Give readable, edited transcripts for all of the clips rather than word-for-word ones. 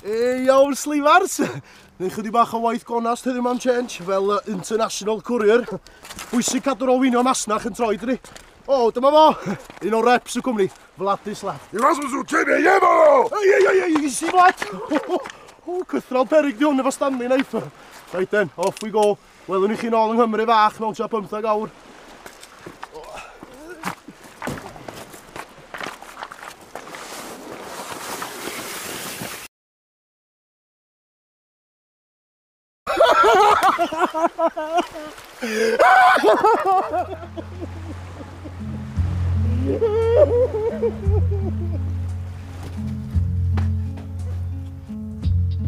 Iawn, Slifars. Neu chydig bach o waith gonast heddiw man change, fel international courier. Bwysig cadw'r olwynio masnach yn troi dri. O, dyma fo. Un o reps y cwmni, Vladislav. I was zo ciebie jebalo! Ei, si Vlad. O, cythral perig di hwn efo Stanley Knife. Right then, off we go. Welwn i chi nôl yng Nghymru fach mewn tua 15 awr.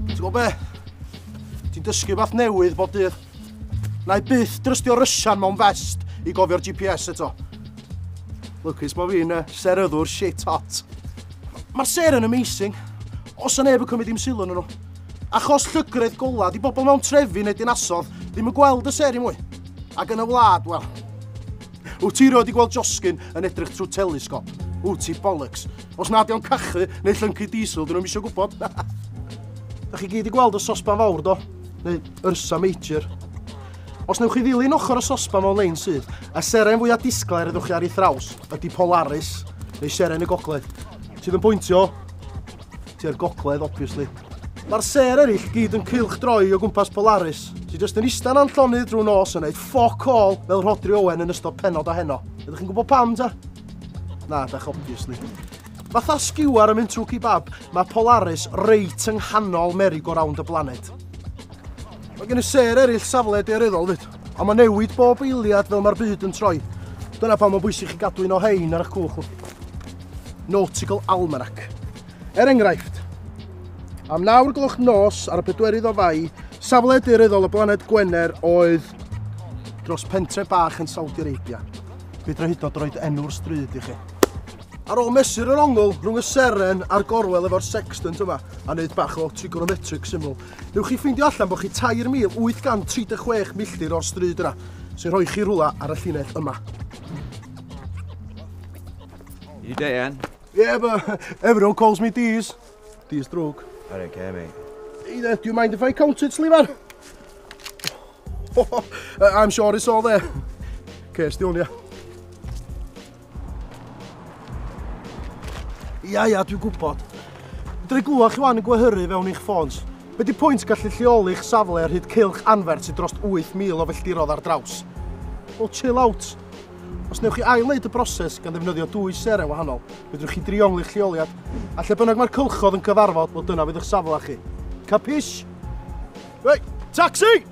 Ti'n gwybod be? Ti'n dysgu fath newydd bob dydd. Na i byth drystio rysian mewn vest i gofio'r GPS eto. Lwcus mae fi'n seryddwr shit hot. Mae'r ser yn amazing. Os yna neb yn cymryd dim sylw yn nhw. Achos llygredd gola, di bobl mewn trefi neu dinasodd ddim yn gweld y seri mwy. Ac yn y wlad, wel. Wyt ti rioed i gweld josgyn yn edrych trwy telesgop? Wyt ti bollocks. Os nad iawn cachu neu llyncu diesel, dyn nhw'n isio gwybod. Da chi gyd i gweld y sosban fawr, do? Neu Ursa Major. Os newch chi ddilyn ochr y sosban mewn lein sydd, a seren fwyaf disglair ydwch chi ar ei thraws, ydy Polaris, neu seren y gogledd. Sydd yn pwyntio, ti ar gogledd, obviously. Mae'r ser eraill gyd yn cylch droi o gwmpas Polaris, sydd jyst yn istan anllonydd drwy nos yn neud fuck all fel Rhodri Owen yn ystod penod o heno. Ydych chi'n gwybod pam, ta? Na, dach, obviously. Fatha sgiwar yn mynd trwy kebab, mae Polaris reit yng nghanol merry-go-round y blaned. Mae gen y ser eraill safle daearyddol fyd, a mae newid bob eiliad fel mae'r byd yn troi. Dyna pam mae'n bwysig chi gadw un o hein ar eich cwch. Nautical Almanac. Enghraifft, am 9 gloch nos ar y 4 o Fai, safle daearyddol y blaned Gwener oedd dros pentre bach yn Saudi Arabia. Fydra hyd yn oed roed enw'r stryd i chi. Ar ôl mesur yr ongl rhwng y seren a'r gorwel efo'r sextant yma a wneud bach o trigonometric syml, newch chi ffeindio allan bod chi 3,836 milltir o'r stryd yna, sy'n rhoi chi rhwla ar y llinell yma. You Dan? Yeah, but everyone calls me Dees. Dees drwg. I don't care, mate. Hey there, do you mind if I count it, Sliver? I'm sure it's all there. Cestiwn, ia. Ia, dwi'n gwybod. Dri glwach chi wan yn gwehyru fewn i'ch ffons. Be di pwynt gallu lleoli'ch safle ar hyd cylch anfer sydd dros 8,000 o filltirodd ar draws? Well, chill out. Os newch chi ail-wneud y broses gan ddefnyddio 2 seren wahanol, fedrwch chi drionglu'ch lleoliad. A lle bynnag mae'r cylchodd yn cyfarfod, wel dyna fydd eich safle chi. Capish? Right, taxi!